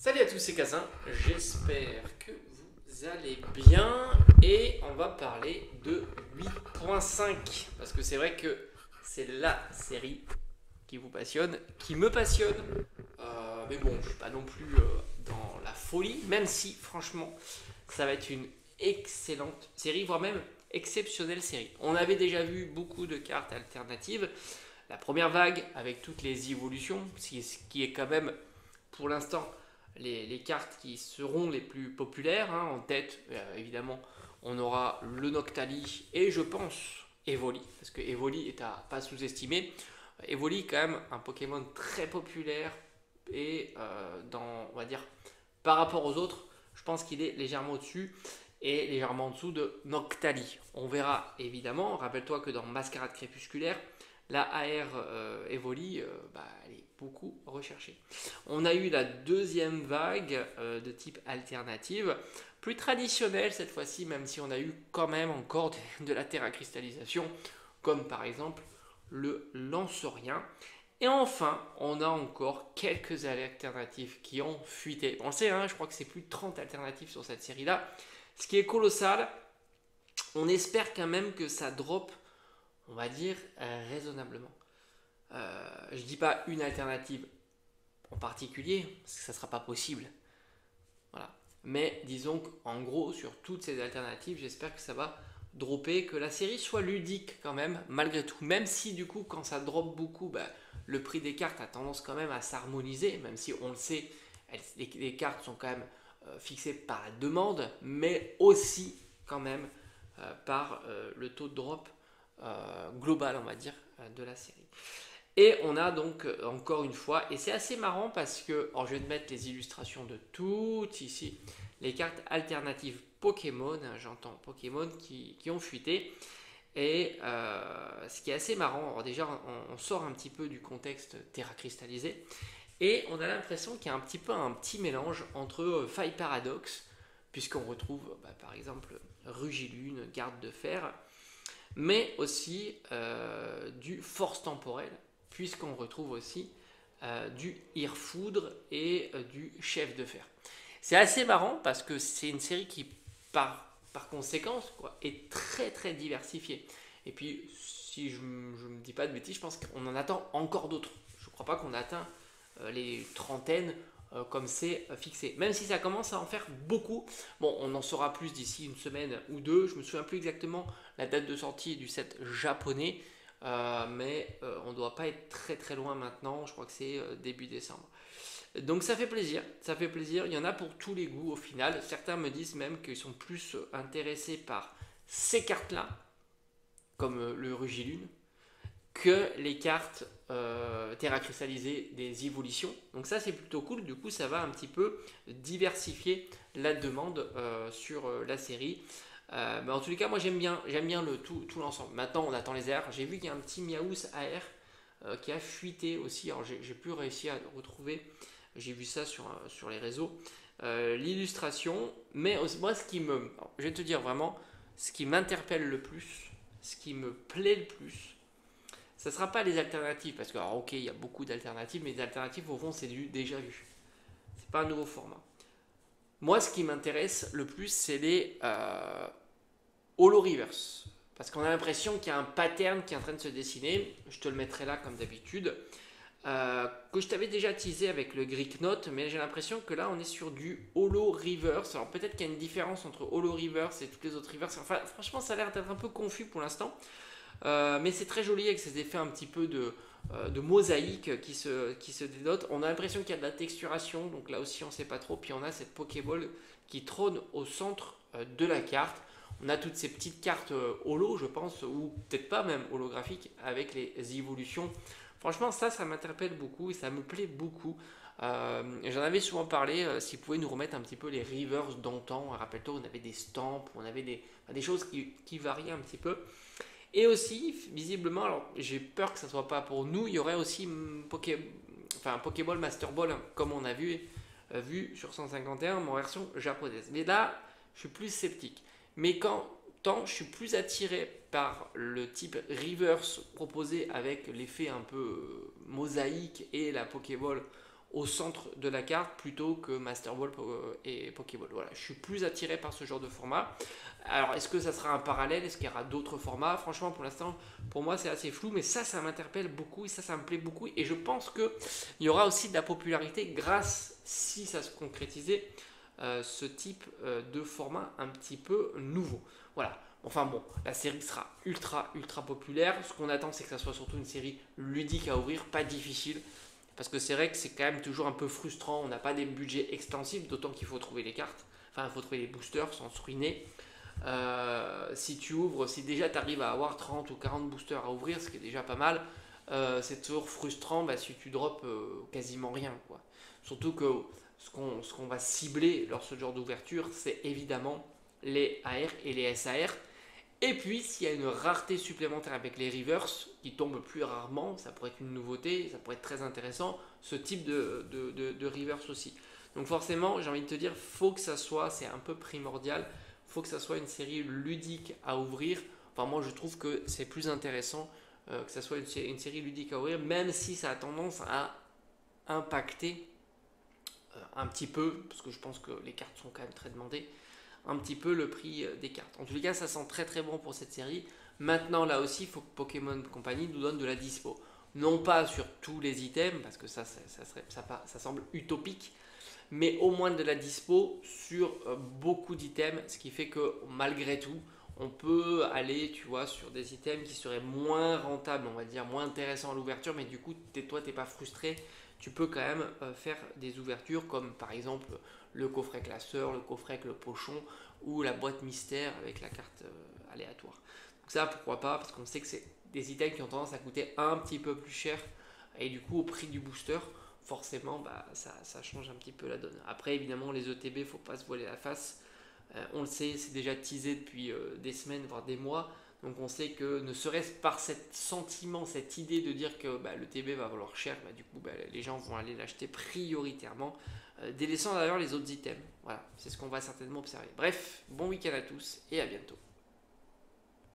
Salut à tous, c'est Cassin, j'espère que vous allez bien et on va parler de 8.5 parce que c'est vrai que c'est la série qui vous passionne, qui me passionne. Mais bon, je suis pas non plus dans la folie, même si franchement ça va être une excellente série, voire même exceptionnelle série. On avait déjà vu beaucoup de cartes alternatives. La première vague avec toutes les évolutions, ce qui est quand même pour l'instant les cartes qui seront les plus populaires. En tête, évidemment, on aura le Noctali et je pense Evoli, parce que Evoli est à pas sous-estimer. Evoli, quand même, un Pokémon très populaire et on va dire, par rapport aux autres, je pense qu'il est légèrement au-dessus et légèrement en dessous de Noctali. On verra évidemment. Rappelle-toi que dans Mascarade Crépusculaire, la AR Evoli, elle est beaucoup recherchée. On a eu la deuxième vague de type alternative, plus traditionnelle cette fois-ci, même si on a eu quand même encore de la terracristallisation, comme par exemple le Lancerien. Et enfin, on a encore quelques alternatives qui ont fuité. On sait, je crois que c'est plus de 30 alternatives sur cette série-là, ce qui est colossal. On espère quand même que ça drop, on va dire, raisonnablement. Je dis pas une alternative en particulier, parce que ça ne sera pas possible. Voilà. Mais disons qu'en gros, sur toutes ces alternatives, j'espère que ça va dropper, que la série soit ludique quand même, malgré tout. Même si du coup, quand ça drop beaucoup, le prix des cartes a tendance quand même à s'harmoniser, même si on le sait, les cartes sont quand même fixées par la demande, mais aussi quand même par le taux de drop global, on va dire, de la série. Et on a donc encore une fois, et c'est assez marrant parce que, alors je vais te mettre les illustrations de toutes ici, les cartes alternatives Pokémon, j'entends Pokémon qui ont fuité. Et ce qui est assez marrant, alors déjà on sort un petit peu du contexte terra cristallisé, et on a l'impression qu'il y a un petit mélange entre Faille Paradoxe, puisqu'on retrouve par exemple Rugilune, Garde de Fer, mais aussi du Force Temporelle, puisqu'on retrouve aussi du Irfoudre et du Chef de Fer. C'est assez marrant parce que c'est une série qui, par conséquence, est très très diversifiée. Et puis, si je ne me dis pas de bêtises, je pense qu'on en attend encore d'autres. Je ne crois pas qu'on a atteint les trentaines comme c'est fixé. Même si ça commence à en faire beaucoup. Bon, on en saura plus d'ici une semaine ou deux. Je me souviens plus exactement la date de sortie du set japonais. Mais on ne doit pas être très très loin maintenant. Je crois que c'est début décembre. Donc ça fait plaisir, ça fait plaisir. Il y en a pour tous les goûts au final. Certains me disent même qu'ils sont plus intéressés par ces cartes-là, comme le Rugilune, que les cartes terra cristallisées des évolutions. Donc ça c'est plutôt cool, du coup ça va un petit peu diversifier la demande sur la série. Mais en tous les cas moi j'aime bien tout l'ensemble. Maintenant on attend les airs. J'ai vu qu'il y a un petit Miaous AR qui a fuité aussi. Alors j'ai plus réussi à le retrouver. J'ai vu ça sur les réseaux. L'illustration, mais aussi, moi je vais te dire vraiment, ce qui m'interpelle le plus, ce qui me plaît le plus, ça ne sera pas les alternatives, parce que, alors, ok, il y a beaucoup d'alternatives, mais les alternatives, au fond, c'est du déjà vu. C'est pas un nouveau format. Moi, ce qui m'intéresse le plus, c'est les Holo Reverse. Parce qu'on a l'impression qu'il y a un pattern qui est en train de se dessiner. Je te le mettrai là, comme d'habitude. Que je t'avais déjà teasé avec le Greek Note, mais j'ai l'impression que là, on est sur du Holo Reverse. Alors, peut-être qu'il y a une différence entre Holo Reverse et toutes les autres Reverse. Enfin, franchement, ça a l'air d'être un peu confus pour l'instant. Mais c'est très joli avec ces effets un petit peu de mosaïque qui se dénotent. On a l'impression qu'il y a de la texturation, donc là aussi on ne sait pas trop. Puis on a cette Pokéball qui trône au centre de la carte. On a toutes ces petites cartes holo, je pense, ou peut-être pas même holographiques, avec les évolutions. Franchement, ça m'interpelle beaucoup et ça me plaît beaucoup. J'en avais souvent parlé, s'ils pouvaient nous remettre un petit peu les Reverse d'antan. Rappelle-toi, on avait des stamps, on avait des choses qui variaient un petit peu. Et aussi, visiblement, alors j'ai peur que ça ne soit pas pour nous, il y aurait aussi Pokéball Master Ball, comme on a vu sur 151, en version japonaise. Mais là, je suis plus sceptique. Mais tant je suis plus attiré par le type reverse proposé avec l'effet un peu mosaïque et la Pokéball au centre de la carte plutôt que Master Ball et Pokéball. Voilà, je suis plus attiré par ce genre de format. Alors, est-ce que ça sera un parallèle? Est-ce qu'il y aura d'autres formats? Franchement, pour l'instant, pour moi, c'est assez flou, mais ça m'interpelle beaucoup et ça me plaît beaucoup. Et je pense qu'il y aura aussi de la popularité grâce, si ça se concrétisait, ce type de format un petit peu nouveau. Voilà. Enfin bon, la série sera ultra populaire. Ce qu'on attend, c'est que ça soit surtout une série ludique à ouvrir, pas difficile. Parce que c'est vrai que c'est quand même toujours un peu frustrant. On n'a pas des budgets extensifs, d'autant qu'il faut trouver les cartes. Enfin, il faut trouver les boosters sans se ruiner. Si tu ouvres, si déjà tu arrives à avoir 30 ou 40 boosters à ouvrir, ce qui est déjà pas mal, c'est toujours frustrant si tu drops quasiment rien, quoi. Surtout que ce qu'on va cibler lors de ce genre d'ouverture, c'est évidemment les AR et les SAR. Et puis, s'il y a une rareté supplémentaire avec les reverse, qui tombent plus rarement, ça pourrait être une nouveauté, ça pourrait être très intéressant, ce type de reverse aussi. Donc forcément, j'ai envie de te dire, faut que ça soit, c'est un peu primordial, faut que ça soit une série ludique à ouvrir. Enfin, moi, je trouve que c'est plus intéressant que ça soit une série ludique à ouvrir, même si ça a tendance à impacter un petit peu, parce que je pense que les cartes sont quand même très demandées, un petit peu le prix des cartes. En tous les cas, ça sent très bon pour cette série. Maintenant, là aussi, il faut que Pokémon Company nous donne de la dispo. Non pas sur tous les items, parce que ça semble utopique, mais au moins de la dispo sur beaucoup d'items, ce qui fait que malgré tout, on peut aller, tu vois, sur des items qui seraient moins rentables, on va dire, moins intéressants à l'ouverture, mais du coup, toi, t'es pas frustré. Tu peux quand même faire des ouvertures comme par exemple le coffret classeur, le coffret avec le pochon ou la boîte mystère avec la carte aléatoire. Donc ça, pourquoi pas, parce qu'on sait que c'est des items qui ont tendance à coûter un petit peu plus cher et du coup au prix du booster, forcément ça change un petit peu la donne. Après évidemment les ETB, il ne faut pas se voiler la face. On le sait, c'est déjà teasé depuis des semaines voire des mois. Donc on sait que ne serait-ce par cet sentiment, cette idée de dire que le TB va valoir cher, du coup les gens vont aller l'acheter prioritairement, délaissant d'ailleurs les autres items. Voilà, c'est ce qu'on va certainement observer. Bref, bon week-end à tous et à bientôt.